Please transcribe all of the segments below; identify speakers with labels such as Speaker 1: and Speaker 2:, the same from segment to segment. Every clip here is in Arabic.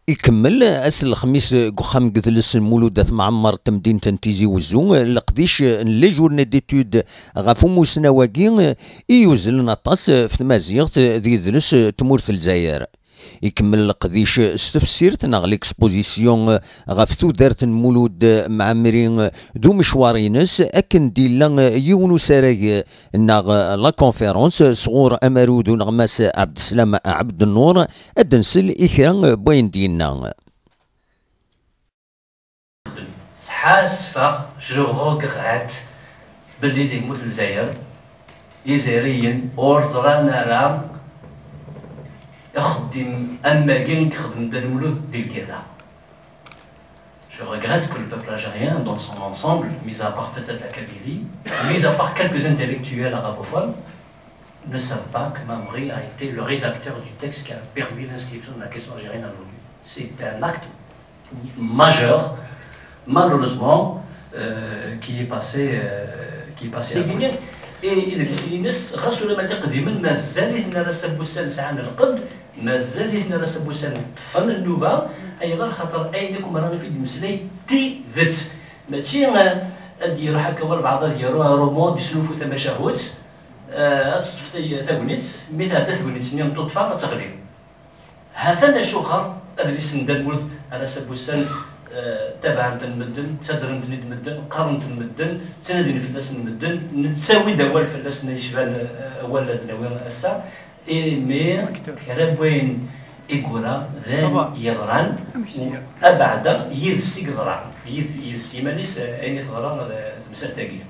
Speaker 1: يكمل أس الخميس قخام قدلس المولودات معمر تمدينة تيزي وزو لقديش لي جورني ديتود غافو موسنا واقين يوزل نطاس في تمازيغ ذي دلس تمورث الجزائر. يكمل قديش استفسيرت ناغ ليكسبوزيسيون غاف تودارت المولود معمرين دو مشوارينس اكن ديلا يونو ساراي ناغ لا كونفيرونس صغور امارود نغماس عبد السلام عبد النور ادنسل اكران بوين دينا
Speaker 2: حاسفة جو غوغرات بلي دي موت الجزائر يزيريين اورزرانا رام يخدم أما كين يخدم دا المولود ديال كذا. Je regrette que le peuple algérien, dans son ensemble, mis à part peut-être la Kabylie, mis à part quelques intellectuels arabophones, ne savent pas que Mamri a été le rédacteur du texte qui a permis l'inscription de la question algérienne à l'ONU. C'est un acte majeur, malheureusement, qui est passé. إذا الناس غاسوا لما تقديما مازال هنا راه بوسان ساعنا القد مازال هنا راه بوسان طفل النوبه اي غير خاطر اينكم رانا في مسلاي تي ذات ماشي ديروا هكا والبعض ديالو رومون يسلفوا تماشاهوت تصفي تاونيت مثل تاونيت سنين تطفى ما تغلي هذا شوخر اللي سندان ولد على سبوسان تابعا تنمدن تدرن تنمدن قرن تنمدن تنادين فلاس نمدن نتساوي دوال فلاس يشبال ولد نوين اسا مي كرابوين إيكورا ذان يضران أبعد يرسي قدران يرسي مانيس أين تغران تمسال تاقي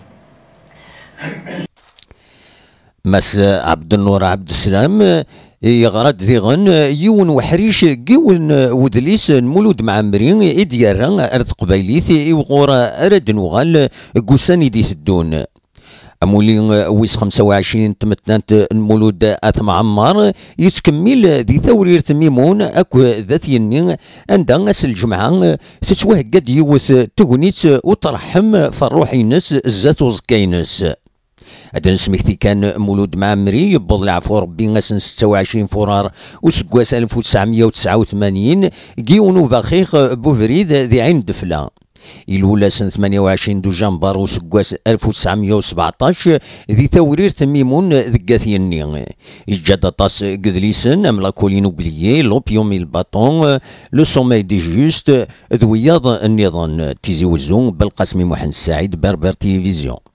Speaker 1: مس عبد النور عبد السلام يغرد ذيغن يون وحريش كيون ودليس المولود معمرين إديارا أرض قبايليث يوغورا أرد نوغال قوساني دي الدون أمولين ويس 25 تمتنات المولود أثم عمار يتكمل ذي ثورير ميمون أكو ذات ينين عندها أس الجمعة تتوه قد يوث تغنيت وترحم فالروحي نس الزات وزكاينس هذا نسميكتي كان مولود معمري يبض العفو ربي غاسن 26 فرار وسكواس 1989 كيونو باخيخ بوفريد ذي عين دفله الأولى سنة 28 دجنبر وسكواس 1917 ذي ثورير ميمون ذكاثيني إجاد طاس قدليسن أملا كولين اوبليي لوبيوم الباطون لو سومي دي جوست ذوياض النظام تيزي وزون بالقاسمي محمد سعيد بربر تلفزيون.